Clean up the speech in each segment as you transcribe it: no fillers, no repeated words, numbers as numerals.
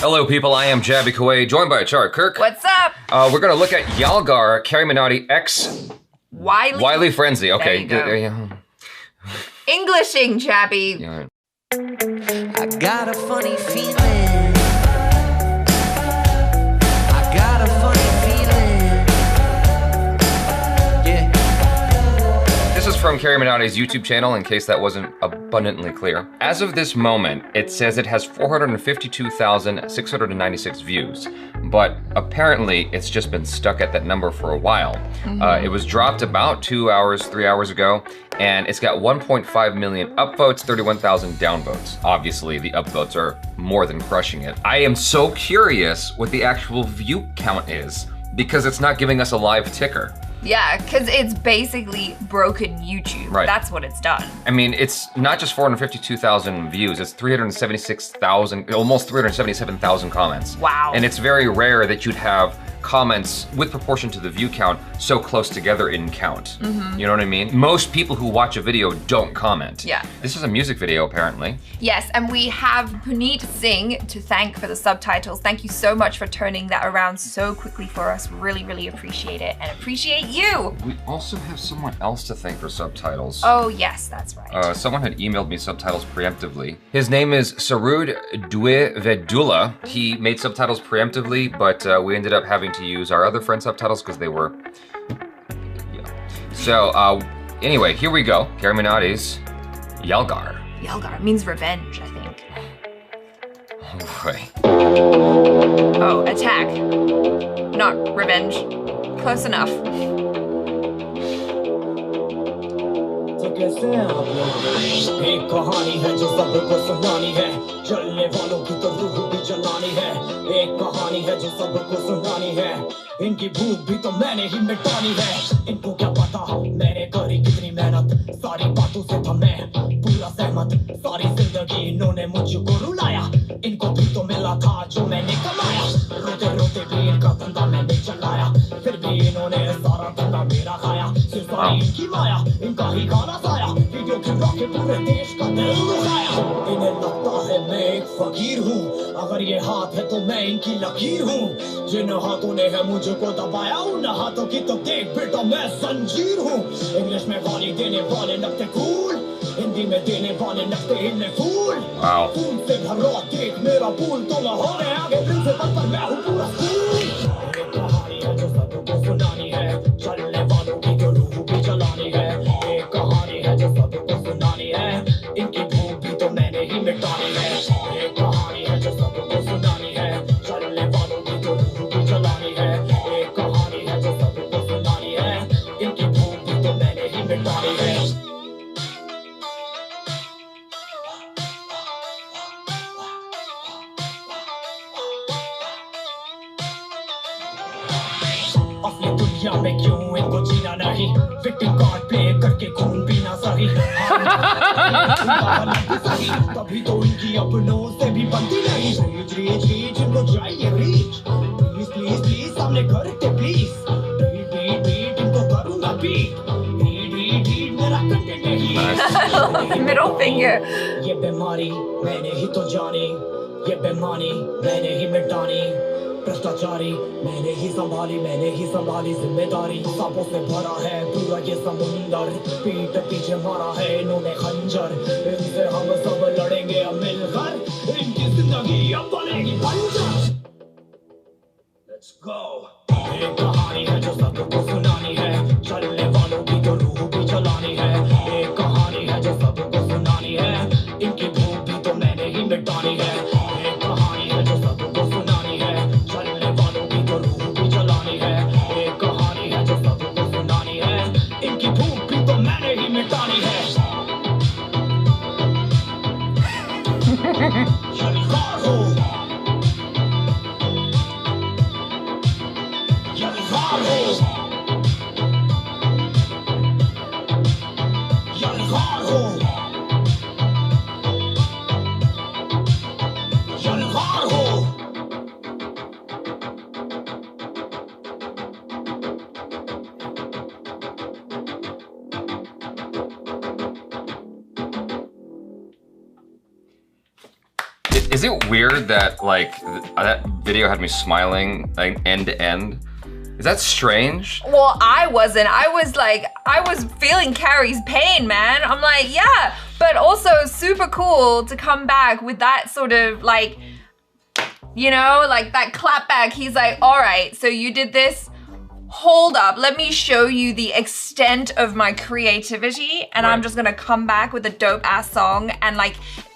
Hello people, I am Jaby Koay, joined by Char Kirk. What's up? We're gonna look at YALGAAR, CARRYMINATI X Wily Frenzy. Okay, there you go. Englishing, Jaby. Yeah. I got a funny feeling. I got a funny feeling. Yeah. This is from CARRYMINATI's YouTube channel, in case that wasn't abundantly clear. As of this moment, it says it has 452,696 views, but apparently it's just been stuck at that number for a while. It was dropped about 2 hours, 3 hours ago, and it's got 1.5 million upvotes, 31,000 downvotes. Obviously, the upvotes are more than crushing it. I am so curious what the actual view count is, because it's not giving us a live ticker. Yeah, because it's basically broken YouTube. Right. That's what it's done. I mean, it's not just 452,000 views, it's 376,000, almost 377,000 comments. Wow. And it's very rare that you'd have comments with proportion to the view count so close together in count. You know what I mean? Most people who watch a video don't comment. Yeah. This is a music video, apparently. Yes, and we have Puneet Singh to thank for the subtitles. Thank you so much for turning that around so quickly for us. Really, really appreciate it, and appreciate you. We also have someone else to thank for subtitles. Oh yes, that's right. Someone had emailed me subtitles preemptively. His name is Sarud Duevedula. He made subtitles preemptively, but we ended up having to use our other friend's subtitles because they were, yeah. So anyway, here we go. CARRYMINATI's YALGAAR. YALGAAR means revenge, I think. Right. Oh, attack. Not revenge. Close enough. कैसे हैं आप लोग? एक कहानी है जो सबको सुनानी है, जलने वालों की तो रूह भी जलानी है। एक कहानी है जो सबको सुनानी है, इनकी भूख भी तो मैंने ही मिटानी है। इनको क्या पता मैंने करी कितनी मेहनत, सारी बातों से था मैं पूरा सहमत। सारी जिंदगी इन्होंने मुझको रुलाया, इनको भी तो मिला था जो मैंने कमाया। रोते रोते भी इनका धंधा मैंने चलाया, फिर भी इन्होंने सारा धंधा मेरा खाया। सिर्फ सारी इनकी माया, इनका ही गाना साया, वीडियो खिलवा के पूरे देश का दिल दुखाया। इन्हें लगता है मैं एक फकीर हूँ, अगर ये हाथ है तो मैं इनकी लकीर हूँ। जिन हाथों ने है मुझको दबाया, उन हाथों की तो देख बेटा मैं जंजीर हूँ। इंग्लिश में गाली देने वाले लगते कूल, हिंदी में देने वाले लगते इनमें फूल। फूल से भरो देख मेरा फूल, तो लाहौर है आगे प्रिंसिपल पर मैं हूँ पूरा स्कूल। एक कहानी है जो सबको सुनानी है, चलने वालों की तो रूह भी जलानी है। एक कहानी है जो सबको सुनानी है, इनकी भूख भी तो मैंने ही मिटानी है। एक कहानी है जो सबको सुनानी है, चलने वालों की तो रूह भी जलानी है। एक कहानी है जो सबको सुनानी है, इनकी भूख भी तो मैंने ही मिटानी है। अपनी दुनिया में क्यों इनको जीना नहीं, विक्टिम कार्ड प्ले करके खून पीना सही। तभी तो इनकी अपनों से भी बनती नहीं। रीच रीच रीच इनको चाहिए रीच, प्लीज प्लीज प्लीज सामने करते प्लीज। बीट बीट बीट इनको करूँगा बीट, बीट बीट बीट मेरा कंटेंट नहीं। Middle finger. ये बीमारी मैंने ही तो जानी, ये बेमानी मैंने ही मिटानी। भ्रष्टाचारी मैंने ही संभाली जिम्मेदारी। सांपों से भरा है पूरा ये समुंदर, पीठ पीछे मारा है इन्होंने खंजर। इनसे हम सब लड़ेंगे अब मिलकर, इनकी जिंदगी अब बनेगी बंजर। Let's go। एक कहानी है जो सबको सुनानी है, चलने वालों की तो रूह भी जलानी है। एक कहानी है जो सबको सुनानी है, इनकी भूख भी तो मैंने ही मिटानी है। एक कहानी है जो सबको सुनानी है, चलने वालों की तो रूह भी जलानी है। एक कहानी है जो सबको सुनानी है, इनकी भूख भी तो मैंने ही मिटानी है। यलगार हो, यलगार हो, यलगार हो, यलगार हो। Is it weird that like that video had me smiling like end to end? Is that strange? Well, I wasn't. I was feeling Carrie's pain, man. I'm like, yeah, but also super cool to come back with that sort of like, you know, like that clap back. He's like, all right, so you did this. Hold up, let me show you the extent of my creativity, and I'm just gonna come back with a dope ass song. And like,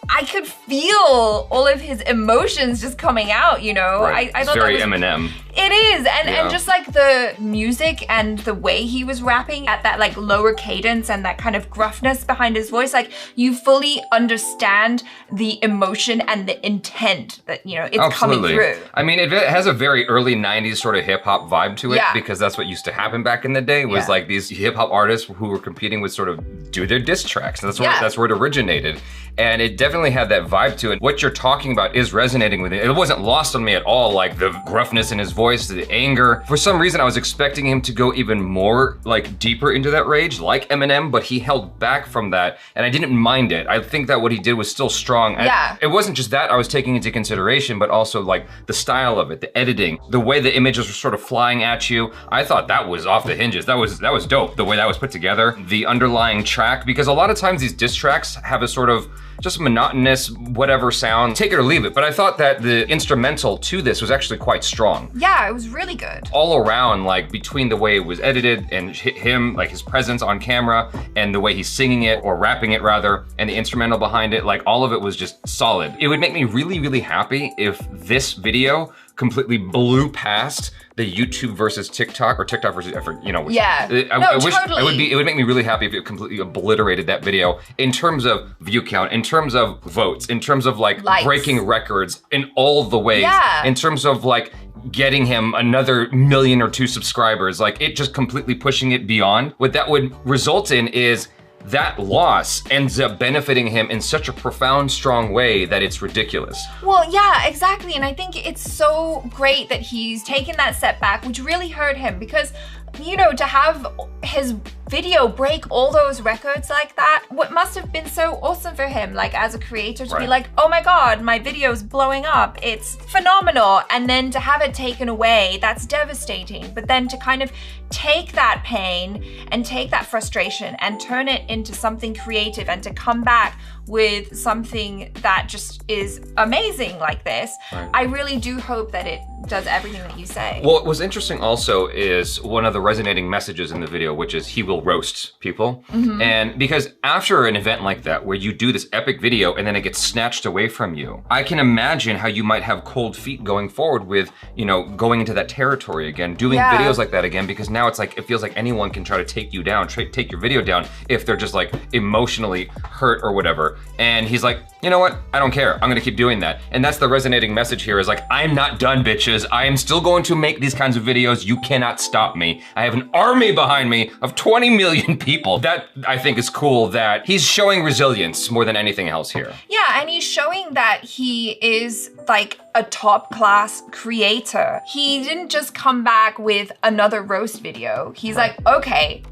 I could feel all of his emotions just coming out, you know? Right. I it's thought very that was, Eminem. It is, and just like the music and the way he was rapping at that like lower cadence and that kind of gruffness behind his voice, like you fully understand the emotion and the intent that, you know, it's coming through. I mean, it has a very early 90s sort of hip hop vibe to it because that's what used to happen back in the day was like these hip hop artists who were competing with sort of do their diss tracks. And that's where it originated. And it definitely had that vibe to it. What you're talking about is resonating with it. It wasn't lost on me at all, like the gruffness in his voice, the anger. For some reason, I was expecting him to go even more like deeper into that rage, like Eminem, but he held back from that, and I didn't mind it. I think that what he did was still strong. Yeah. It wasn't just that I was taking into consideration, but also like the style of it, the editing, the way the images were sort of flying at you. I thought that was off the hinges. That was dope, the way that was put together. The underlying track, because a lot of times these diss tracks have a sort of just monotonous, whatever sound, take it or leave it. But I thought that the instrumental to this was actually quite strong. Yeah, it was really good. All around, like between the way it was edited and him, like his presence on camera and the way he's singing it or rapping it rather, and the instrumental behind it, like all of it was just solid. It would make me really, really happy if this video completely blew past the YouTube versus TikTok or TikTok versus, you know, which, totally. It would make me really happy if it completely obliterated that video in terms of view count, in terms of votes, in terms of like likes, breaking records in all the ways, in terms of like getting him another 1 million or 2 subscribers, like it just completely pushing it beyond. What that would result in is that loss ends up benefiting him in such a profound, strong way that it's ridiculous. Well, yeah, exactly. And I think it's so great that he's taken that setback, which really hurt him because, you know, to have his video break all those records like that, what must have been so awesome for him, like as a creator, to be like, oh my God, my video's blowing up, it's phenomenal. And then to have it taken away, that's devastating. But then to kind of take that pain and take that frustration and turn it into something creative and to come back with something that just is amazing like this, I really do hope that it does everything that you say. Well, what was interesting also is one of the resonating messages in the video, which is he will roast people. And because after an event like that, where you do this epic video and then it gets snatched away from you, I can imagine how you might have cold feet going forward with, you know, going into that territory again, doing videos like that again, because now it's like, it feels like anyone can try to take you down, take your video down if they're just like emotionally hurt or whatever. And he's like, you know what? I don't care. I'm gonna keep doing that. And that's the resonating message here is like, I'm not done, bitches. I am still going to make these kinds of videos. You cannot stop me. I have an army behind me of 20 million people. That I think is cool that he's showing resilience more than anything else here. Yeah, and he's showing that he is like a top class creator. He didn't just come back with another roast video. He's like, okay,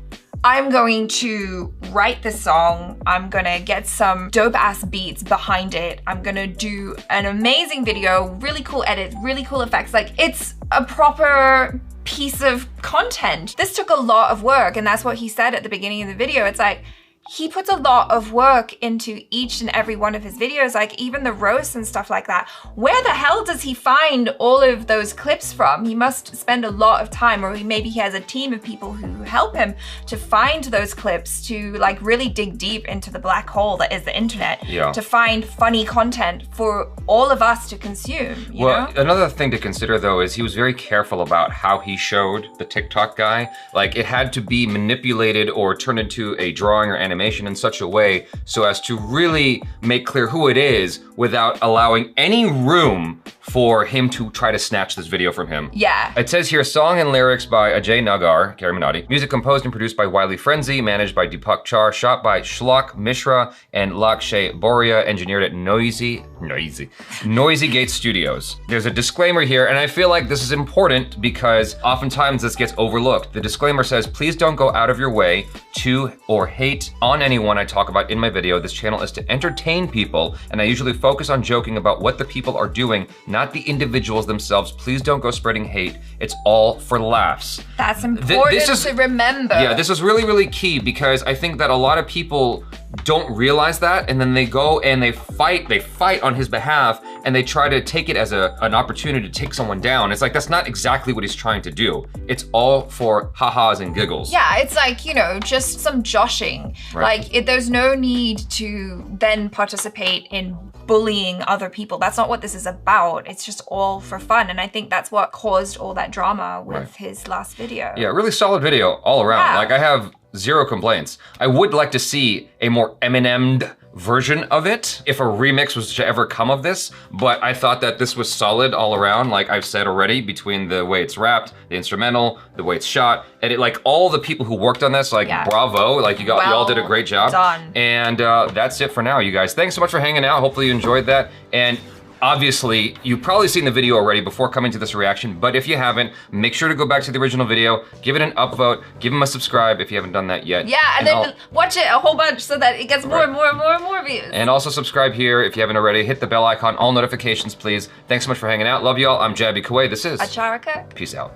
I'm going to write this song. I'm gonna get some dope ass beats behind it. I'm gonna do an amazing video, really cool edit, really cool effects. Like it's a proper piece of content. This took a lot of work, and that's what he said at the beginning of the video. It's like, he puts a lot of work into each and every one of his videos, like even the roasts and stuff like that. Where the hell does he find all of those clips from? He must spend a lot of time, or maybe he has a team of people who help him to find those clips, to like really dig deep into the black hole that is the internet, to find funny content for all of us to consume, you know? Another thing to consider though is he was very careful about how he showed the TikTok guy. Like it had to be manipulated or turned into a drawing or animation in such a way so as to really make clear who it is without allowing any room for him to try to snatch this video from him. Yeah. It says here, song and lyrics by Ajay Nagar, CARRYMINATI. Music composed and produced by Wily Frenzy, managed by Deepak Char, shot by Shlok Mishra and Lakshay Boria, engineered at Noisy Noisy Gate Studios. There's a disclaimer here, and I feel like this is important because oftentimes this gets overlooked. The disclaimer says, please don't go out of your way to or hate on anyone I talk about in my video. This channel is to entertain people, and I usually focus on joking about what the people are doing, not the individuals themselves. Please don't go spreading hate. It's all for laughs. That's important to remember. Yeah, this is really, really key because I think that a lot of people don't realize that, and then they go and they fight on his behalf, and they try to take it as an opportunity to take someone down. It's like, that's not exactly what he's trying to do. It's all for ha-has and giggles. Yeah, it's like, you know, just some joshing. Right. Like, there's no need to then participate in bullying other people. That's not what this is about. It's just all for fun. And I think that's what caused all that drama with his last video. Yeah, really solid video all around. Yeah. Like, I have zero complaints. I would like to see a more Eminem'd version of it if a remix was to ever come of this, but I thought that this was solid all around. Like I've said already, between the way it's rapped, the instrumental, the way it's shot, and like all the people who worked on this, like bravo, like you all did a great job. Done. And that's it for now, you guys. Thanks so much for hanging out. Hopefully you enjoyed that. And obviously, you've probably seen the video already before coming to this reaction, but if you haven't, make sure to go back to the original video, give it an upvote, give him a subscribe if you haven't done that yet. Yeah, and then watch it a whole bunch so that it gets more and more and more and more views. And also subscribe here if you haven't already. Hit the bell icon, all notifications, please. Thanks so much for hanging out. Love y'all. I'm Jaby Koay. This is Acharaka. Peace out.